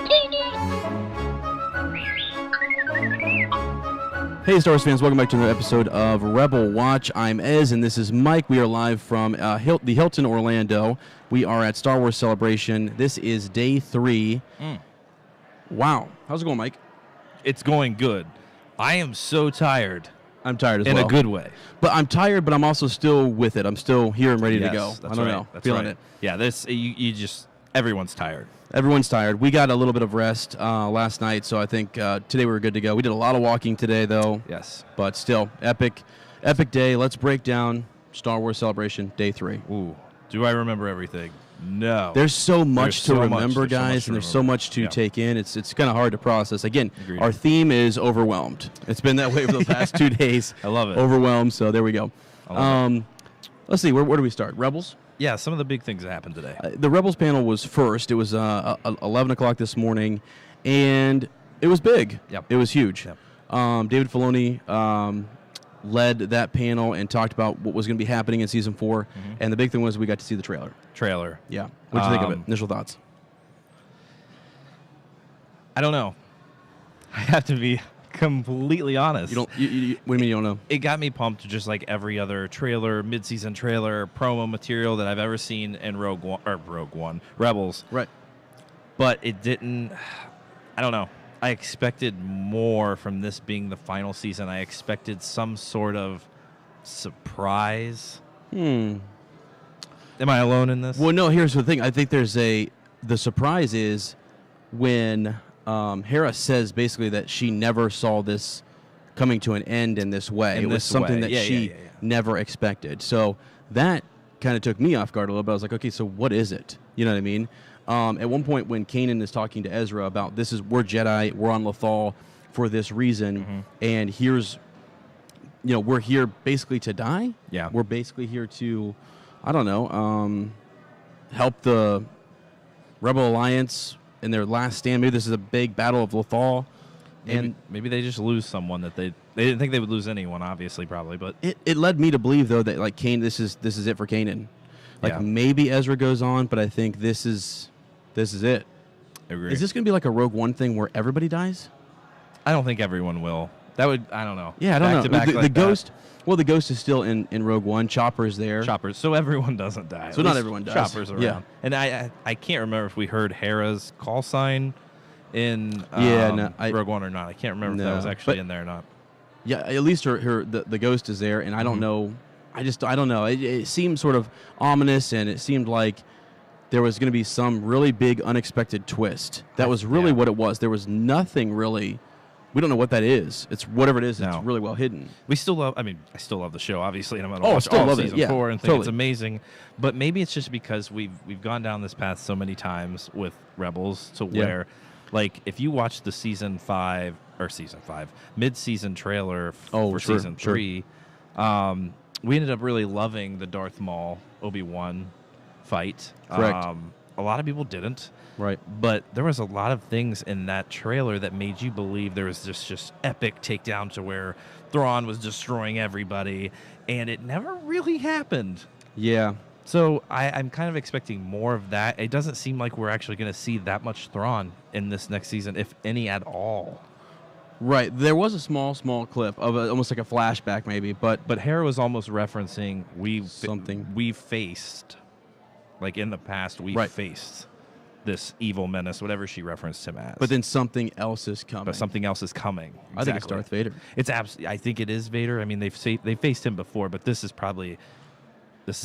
Hey, Star Wars fans, welcome back to another episode of Rebel Watch. I'm Ez, and this is Mike. We are live from the Hilton Orlando. We are at Star Wars Celebration. This is day 3. Wow. How's it going, Mike? It's going good. I am so tired. I'm tired as well. well. In a good way. But I'm tired, but I'm also still with it. I'm still here and ready to go. I don't know. That's feeling right. it. Yeah, you just, everyone's tired. Everyone's tired. We got a little bit of rest last night, so I think today we were good to go. We did a lot of walking today, though. Yes. But still, epic day. Let's break down Star Wars Celebration, day 3. Ooh. Do I remember everything? No. There's so much to remember, much. guys, and there's so much to take in. It's kind of hard to process. Again, Agreed. Our theme is overwhelmed. It's been that way for the past 2 days. I love it. Overwhelmed, so there we go. I love it. Let's see, where do we start? Rebels? Yeah, some of the big things that happened today. The Rebels panel was first. It was 11 o'clock this morning, and it was big. Yep. It was huge. Yep. David Filoni led that panel and talked about what was going to be happening in Season 4, and the big thing was we got to see the trailer. Yeah. What did you think of it? Initial thoughts? I don't know. I have to be completely honest. You don't. What do you mean you don't know? It got me pumped just like every other trailer, mid-season trailer, promo material that I've ever seen in Rebels. Right. But it didn't. I don't know. I expected more from this being the final season. I expected some sort of surprise. Am I alone in this? Well, no. Here's the thing. I think the surprise is when Hera says basically that she never saw this coming to an end in this way. It was something that she never expected. So that kind of took me off guard a little bit. I was like, okay, so what is it? You know what I mean? At one point when Kanan is talking to Ezra about we're Jedi, we're on Lothal for this reason, and here's, we're here basically to die. Yeah. We're basically here to, I don't know, help the Rebel Alliance in their last stand. Maybe this is a big battle of Lothal. Maybe they just lose someone that they didn't think they would lose anyone, obviously, probably. But it led me to believe though that like Kanan, this is it for Kanan. Like maybe Ezra goes on, but I think this is it. Agreed. Is this going to be like a Rogue One thing where everybody dies? I don't think everyone will. That would, I don't know. Yeah, I don't know. Back The Ghost. Well, the Ghost is still in Rogue One. Chopper's there. So everyone doesn't die. So not everyone dies. Chopper's around. Yeah. And I can't remember if we heard Hera's call sign in Rogue One or not. I can't remember if that was actually in there or not. Yeah, at least the Ghost is there, and I don't know. I don't know. It seemed sort of ominous, and it seemed like there was going to be some really big unexpected twist. That was really what it was. There was nothing really. We don't know what that is. It's whatever it is. It's really well hidden. I still love the show, obviously, and I'm going to watch all season 4 and think it's amazing. But maybe it's just because we've gone down this path so many times with Rebels to where, like, if you watch the season 5 mid-season trailer for season 3, we ended up really loving the Darth Maul Obi-Wan fight. Correct. A lot of people didn't. Right. But there was a lot of things in that trailer that made you believe there was just epic takedown to where Thrawn was destroying everybody, and it never really happened. Yeah. So I'm kind of expecting more of that. It doesn't seem like we're actually going to see that much Thrawn in this next season, if any at all. Right. There was a small clip of almost like a flashback maybe, but Hera was almost referencing something we faced, like in the past we faced this evil menace, whatever she referenced him as. But then something else is coming. Exactly. I think it's Darth Vader. I think it is Vader. I mean, they faced him before, but this is a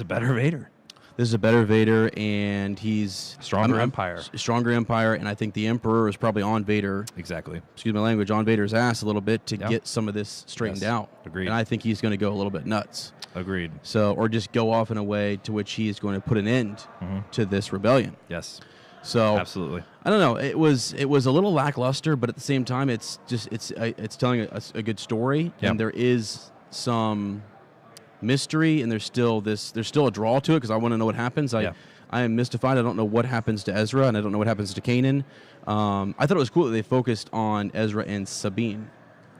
better Vader. This is a better Vader, and he's stronger Empire, and I think the Emperor is probably on Vader. Exactly. Excuse my language, on Vader's ass a little bit to get some of this straightened out. Agreed. And I think he's going to go a little bit nuts. Agreed. So, or just go off in a way to which he is going to put an end to this rebellion. Yes. So absolutely. I don't know. It was a little lackluster, but at the same time, it's telling a good story, and there is some mystery, and there's still a draw to it because I want to know what happens. I am mystified. I don't know what happens to Ezra, and I don't know what happens to Kanan. I thought it was cool that they focused on Ezra and Sabine.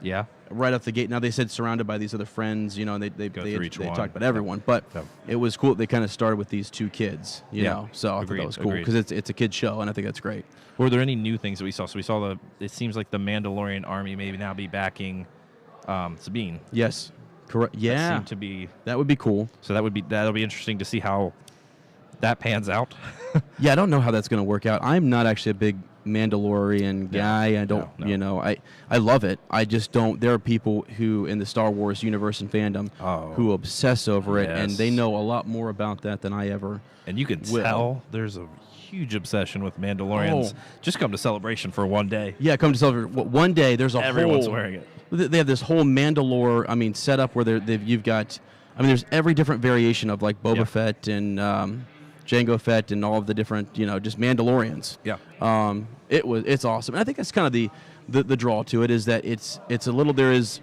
Yeah. Right off the gate. Now they said surrounded by these other friends, and they talked about everyone, but it was cool. They kind of started with these 2 kids, you know. So I thought that was cool because it's a kid show, and I think that's great. Were there any new things that we saw? So we saw it seems like the Mandalorian army maybe now be backing Sabine. Yes. Correct. Yeah. That seemed to be. That would be cool. So that'll be interesting to see how that pans out. Yeah, I don't know how that's going to work out. I'm not actually a big Mandalorian guy. I don't, I love it. I just don't. There are people who in the Star Wars universe and fandom who obsess over it, and they know a lot more about that than I ever. And you can tell there's a huge obsession with Mandalorians. Just come to Celebration for one day. Yeah, come to Celebration. One day there's everyone's wearing it. They have this whole Mandalore, setup where you've got. There's every different variation of like Boba Fett and Jango Fett and all of the different, just Mandalorians. Yeah. It's awesome. And I think that's kind of the draw to it is that it's a little there's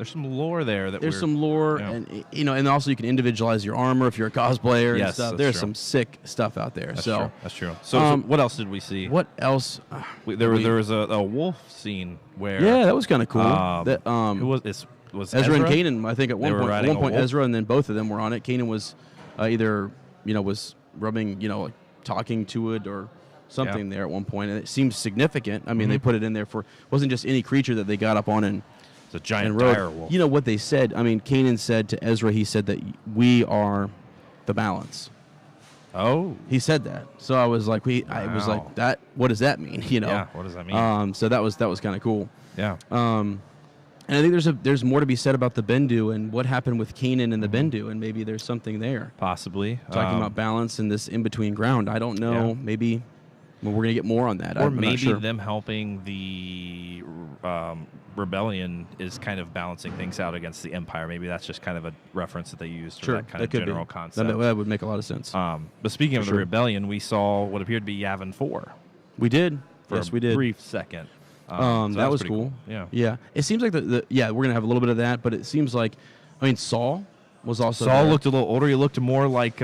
some lore there there's some lore and and also you can individualize your armor if you're a cosplayer and stuff. There's some sick stuff out there. That's true. So what else did we see? What else? There was a wolf scene where that was kind of cool. Who was Ezra and Kanan, I think at one point Ezra and then both of them were on it. Kanan was either was rubbing like talking to it or something there at one point, and it seems significant. They put it in there for wasn't just any creature that they got up on and it's a giant dire wolf. You know what they said? Kanan said to Ezra, he said that we are the balance. Oh, he said that. So I was like, I was like that. What does that mean? Yeah, what does that mean? So that was kind of cool. Yeah. And I think there's more to be said about the Bendu and what happened with Kanan and the Bendu, and maybe there's something there. Possibly. Talking about balance in this in-between ground. I don't know. Yeah. Maybe we're going to get more on that. Or maybe them helping the rebellion is kind of balancing things out against the Empire. Maybe that's just kind of a reference that they used for that kind of general concept. That would make a lot of sense. But speaking of the rebellion, we saw what appeared to be Yavin 4. We did. Yes, we did. Brief second. So that was cool. Yeah. It seems like we're gonna have a little bit of that, but it seems like, Saul was also. Saul looked a little older. He looked more like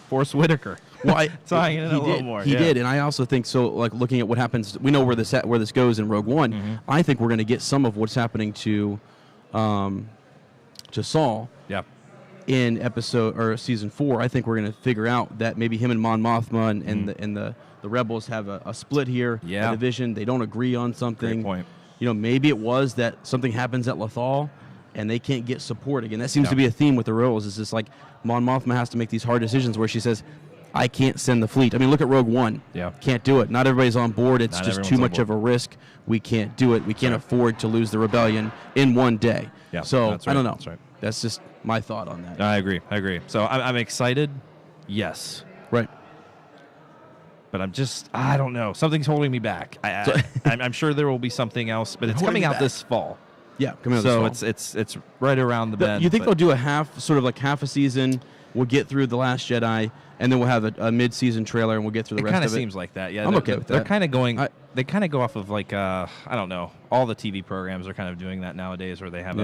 Forrest Whitaker. Well, tying in a little more. He did, and I also think so. Like looking at what happens, we know where this goes in Rogue One. Mm-hmm. I think we're gonna get some of what's happening to Saul. Yeah. In episode or season 4, I think we're gonna figure out that maybe him and Mon Mothma and the rebels have a split here. Yeah. A division. They don't agree on something. Great point. Maybe it was that something happens at Lothal and they can't get support again. That seems to be a theme with the rebels. Is just like Mon Mothma has to make these hard decisions where she says, I can't send the fleet. Look at Rogue One. Yeah. Can't do it. Not everybody's on board. It's just too much of a risk. We can't do it. We can't afford to lose the rebellion in one day. Yeah. So that's right. I don't know. That's right. That's just my thought on that. I agree. So I'm excited. Yes. Right. But I don't know. Something's holding me back. I'm sure there will be something else, but it's coming out this fall. Yeah, coming out this fall. So it's right around the bend. You think they'll do a half a season? We'll get through The Last Jedi, and then we'll have a mid-season trailer, and we'll get through the rest of it. It kind of seems like that. Yeah, I'm okay with that. They're kind of going. They kind of go off of like I don't know. All the TV programs are kind of doing that nowadays, where they have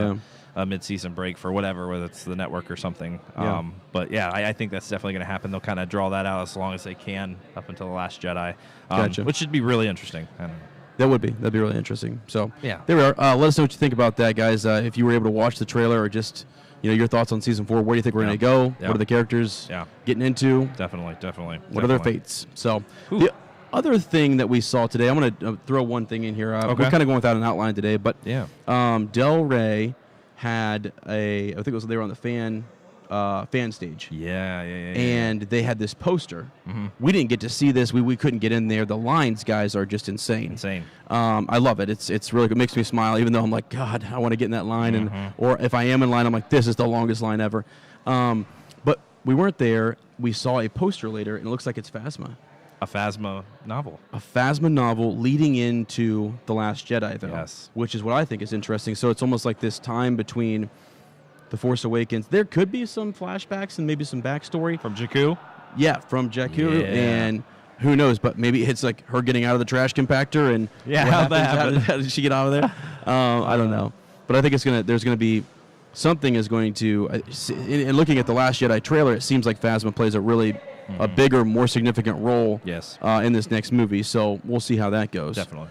a mid-season break for whatever, whether it's the network or something. Yeah. But I think that's definitely going to happen. They'll kind of draw that out as long as they can up until The Last Jedi, Gotcha. Which should be really interesting. That'd be really interesting. So yeah, there we are. Let us know what you think about that, guys. If you were able to watch the trailer or just your thoughts on season 4. Where do you think we're going to go? Yeah. What are the characters getting into? Definitely. What are their fates? So the other thing that we saw today, I'm going to throw one thing in here. We're kind of going without an outline today, but Del Rey had I think they were on the fan stage. Yeah. And they had this poster. Mm-hmm. We didn't get to see this. We couldn't get in there. The lines, guys, are just insane. I love it. It's really good. It makes me smile, even though I'm like, God, I want to get in that line. Or if I am in line, I'm like, this is the longest line ever. But we weren't there. We saw a poster later, and it looks like it's Phasma. A Phasma novel. A Phasma novel leading into The Last Jedi, though. Yes. Which is what I think is interesting. So it's almost like this time between The Force Awakens. There could be some flashbacks and maybe some backstory. From Jakku? Yeah, from Jakku. And who knows, but maybe it's like her getting out of the trash compactor and how did she get out of there? I don't know. But I think there's going to be something is going to, and looking at The Last Jedi trailer, it seems like Phasma plays a really a bigger, more significant role yes. In this next movie. So we'll see how that goes. Definitely.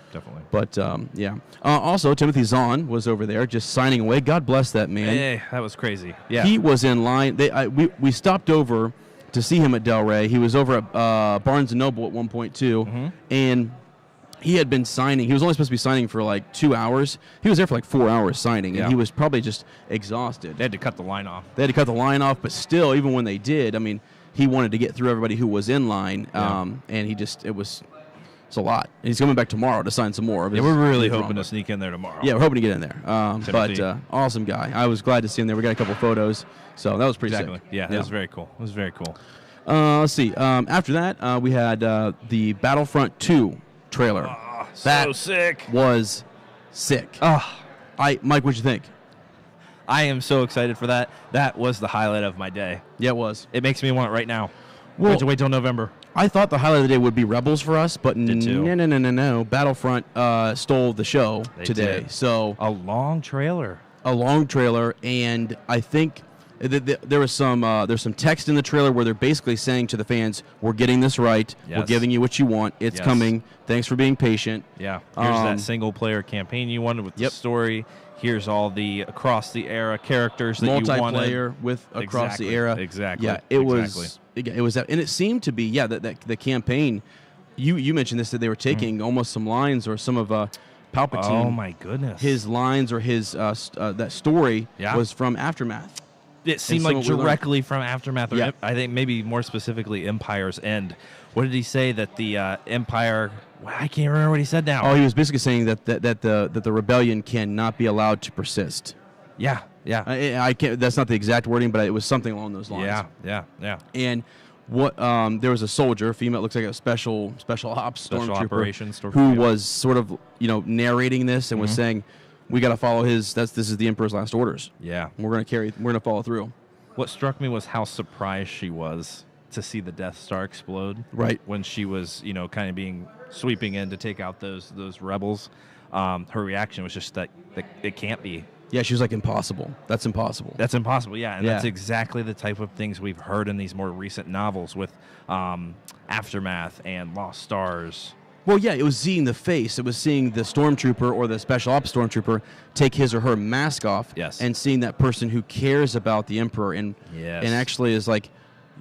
But, yeah. Also, Timothy Zahn was over there just signing away. God bless that man. Hey, that was crazy. Yeah. He was in line. We stopped over to see him at Del Rey. He was over at Barnes & Noble at one point, too. And he had been signing. He was only supposed to be signing for like 2 hours. He was there for like 4 hours signing, and he was probably just exhausted. They had to cut the line off. But still, even when they did, I mean, he wanted to get through everybody who was in line, and it's a lot. And he's coming back tomorrow to sign some more. Yeah, we're really hoping to sneak in there tomorrow. Yeah, we're hoping to get in there. But awesome guy. I was glad to see him there. We got a couple photos, so that was pretty sick. Yeah, it was very cool. Let's see. After that, we had the Battlefront II trailer. Oh, so sick. Was sick. Mike, what'd you think? I am so excited for that. That was the highlight of my day. Yeah, it was. It makes me want it right now. Well, wait till November. I thought the highlight of the day would be Rebels for us, but no. Battlefront stole the show today. So a long trailer, and I think there's some text in the trailer where they're basically saying to the fans, "We're getting this right. Yes. We're giving you what you want. It's coming. Thanks for being patient." Yeah. Here's that single player campaign you wanted with the story. Here's all the across the era characters that you wanted. Multiplayer with across the era. Exactly. Yeah, it was that, and it seemed to be that the campaign. You mentioned this, that they were taking almost some lines or some of Palpatine. Oh my goodness. His lines or his that story was from Aftermath. It seemed like directly from Aftermath. Or I think maybe more specifically Empire's End. What did he say that the Empire? I can't remember what he said now. Oh, he was basically saying that the rebellion cannot be allowed to persist. Yeah. I can't. That's not the exact wording, but it was something along those lines. Yeah. And what there was a soldier, female, looks like a special ops stormtrooper, who was sort of narrating this and was saying, "We got to follow his. This is the Emperor's last orders. Yeah, we're gonna follow through." What struck me was how surprised she was to see the Death Star explode. Right when she was, kind of being sweeping in to take out those rebels. Her reaction was just that it can't be. Yeah, she was like, impossible. That's impossible. That's impossible, yeah. And that's exactly the type of things we've heard in these more recent novels with Aftermath and Lost Stars. Well, yeah, it was seeing the face. It was seeing the stormtrooper or the special ops stormtrooper take his or her mask off and seeing that person who cares about the Emperor and actually is like,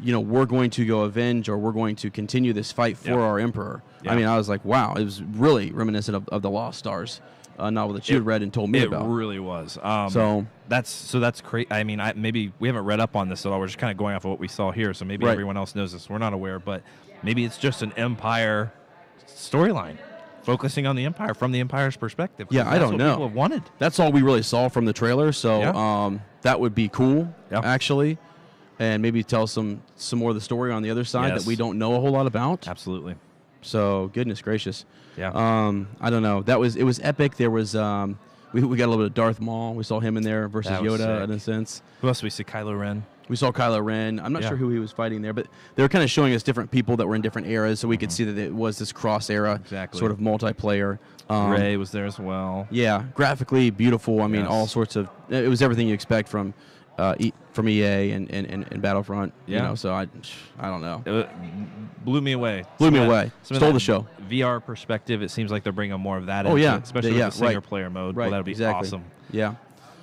we're going to go avenge or we're going to continue this fight for our Emperor. I mean, I was like, wow, it was really reminiscent of the Lost Stars novel that you had read and told me about. It really was. So that's crazy. I mean, maybe we haven't read up on this at all. We're just kind of going off of what we saw here. So maybe everyone else knows this. We're not aware, but maybe it's just an Empire storyline focusing on the Empire from the Empire's perspective. Yeah, I don't know. People have wanted. That's all we really saw from the trailer. So that would be cool, actually. And maybe tell some more of the story on the other side that we don't know a whole lot about. Absolutely. So goodness gracious. Yeah. I don't know. It was epic. There was we got a little bit of Darth Maul. We saw him in there versus Yoda in a sense. Who else did we see? Kylo Ren. We saw Kylo Ren. I'm not sure who he was fighting there, but they were kind of showing us different people that were in different eras, so we could see that it was this cross era sort of multiplayer. Rey was there as well. Yeah, graphically beautiful. I mean, all sorts of. It was everything you expect from EA and Battlefront. So I don't know. It blew me away. Stole the show. VR perspective, it seems like they're bringing more of that into it, especially with the single player mode. Right. Well, that would be awesome. Yeah.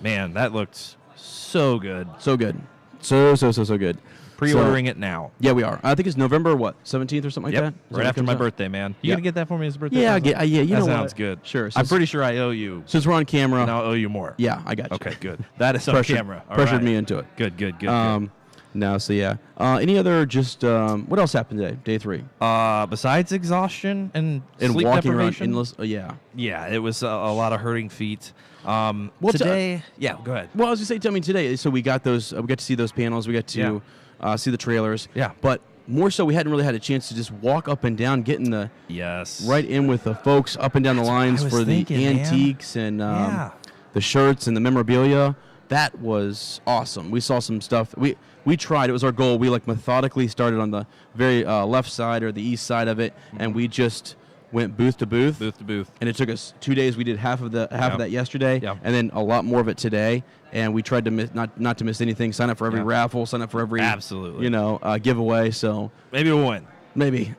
Man, that looked so good. So good. So good. Pre-ordering it now. Yeah, we are. I think it's November 17th or something like that. Right after my birthday, man. You gonna get that for me as a birthday? Yeah, that sounds good. Sure. I'm pretty sure I owe you. Since we're on camera, and I'll owe you more. Yeah, I got you. Okay, good. That is on camera. Pressured me into it. Good. No, so yeah. Any other what else happened today? Day 3. Besides exhaustion and sleep walking deprivation, around yeah, it was a lot of hurting feet. Well, today, go ahead. Well, I was going to say, today, so we got those. We got to see those panels. We got to see the trailers. Yeah. But more so, we hadn't really had a chance to just walk up and down, getting the right in with the folks up and down the lines for the antiques and the shirts and the memorabilia. That was awesome. We saw some stuff. We tried. It was our goal. We methodically started on the very left side or the east side of it, and we just went booth to booth. Booth to booth. And it took us 2 days. We did half of that yesterday, and then a lot more of it today. And we tried to miss, not to miss anything. Sign up for every raffle. Sign up for every giveaway. So maybe we'll win. Maybe.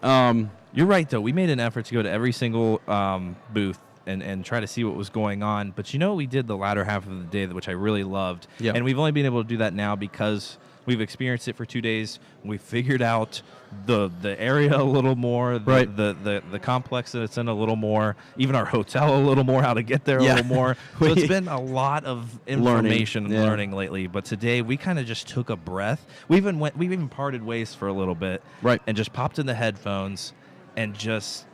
You're right, though. We made an effort to go to every single booth and try to see what was going on. But we did the latter half of the day, which I really loved. Yep. And we've only been able to do that now because we've experienced it for 2 days. We figured out the area a little more, the complex that it's in a little more, even our hotel a little more, how to get there a little more. So it's been a lot of information and learning lately. But today we kind of just took a breath. We even parted ways for a little bit, and just popped in the headphones and just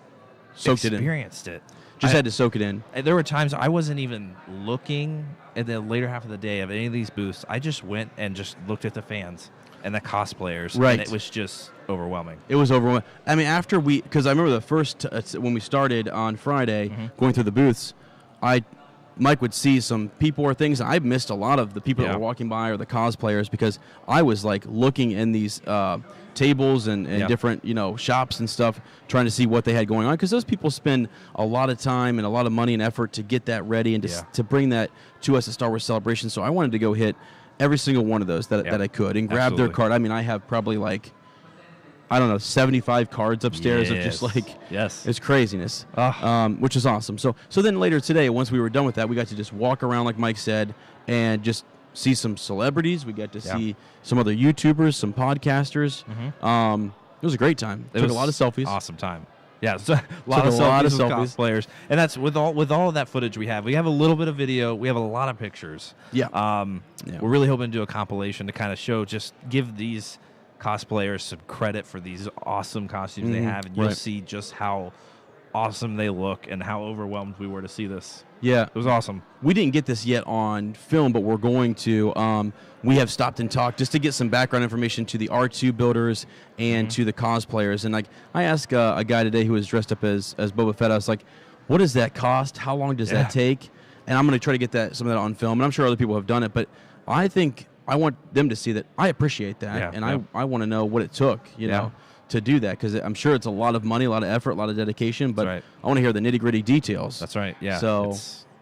experienced it. Just had to soak it in. There were times I wasn't even looking at the later half of the day of any of these booths. I just went and just looked at the fans and the cosplayers, and it was just overwhelming. It was overwhelming. I mean, because I remember the first, when we started on Friday, going through the booths, Mike would see some people or things. I missed a lot of the people that were walking by or the cosplayers because I was like looking in these tables and different shops and stuff, trying to see what they had going on, because those people spend a lot of time and a lot of money and effort to get that ready and to bring that to us at Star Wars Celebration. So I wanted to go hit every single one of those that I could and grab their card. I mean, I have probably 75 cards upstairs of just it's craziness, which is awesome. So then later today, once we were done with that, we got to just walk around like Mike said and just see some celebrities. We got to see some other YouTubers, some podcasters. It was a great time. Took a lot of selfies. Awesome time. Yeah, so a lot of selfies. Cosplayers. And that's with all of that footage we have. We have a little bit of video. We have a lot of pictures. Yeah. We're really hoping to do a compilation to kind of give these cosplayers some credit for these awesome costumes they have, and you'll see just how awesome they look and how overwhelmed we were to see this. Yeah. It was awesome. We didn't get this yet on film, but we're going to. We have stopped and talked just to get some background information to the R2 builders and to the cosplayers. And I asked a guy today who was dressed up as Boba Fett. I was like, what does that cost? How long does that take? And I'm going to try to get some of that on film. And I'm sure other people have done it, but I think I want them to see that I appreciate that, and I want to know what it took, to do that, because I'm sure it's a lot of money, a lot of effort, a lot of dedication, but I want to hear the nitty-gritty details. That's right, yeah. So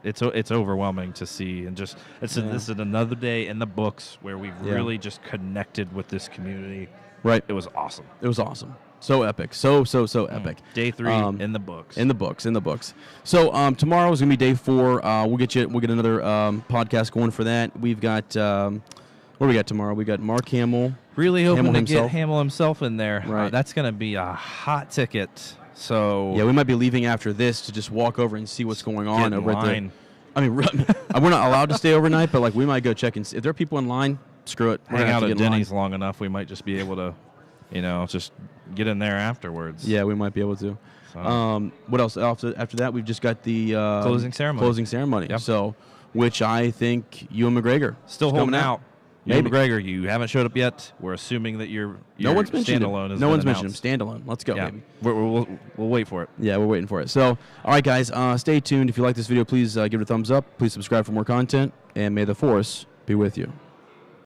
it's overwhelming to see, and just this is another day in the books where we've really just connected with this community. Right. It was awesome. It was awesome. So epic. So epic. Day 3 in the books. In the books. So tomorrow is going to be day 4. We'll get another podcast going for that. We've got what do we got tomorrow? We got Mark Hamill. Really hoping to get Hamill himself in there. Right. That's going to be a hot ticket. So yeah, we might be leaving after this to just walk over and see what's going on over at the. I mean, we're not allowed to stay overnight, but we might go check and see. If there are people in line, screw it. Hang out at Denny's long enough, we might just be able to, just get in there afterwards. Yeah, we might be able to. So. What else? After that, we've just got the closing ceremony. Yep. So, which I think Ewan McGregor still holding out. Ewan McGregor, you haven't showed up yet. We're assuming that you're no one's standalone. No one's mentioned him. Standalone. Let's go, baby. We'll wait for it. Yeah, we're waiting for it. So, all right, guys, stay tuned. If you like this video, please give it a thumbs up. Please subscribe for more content, and may the Force be with you.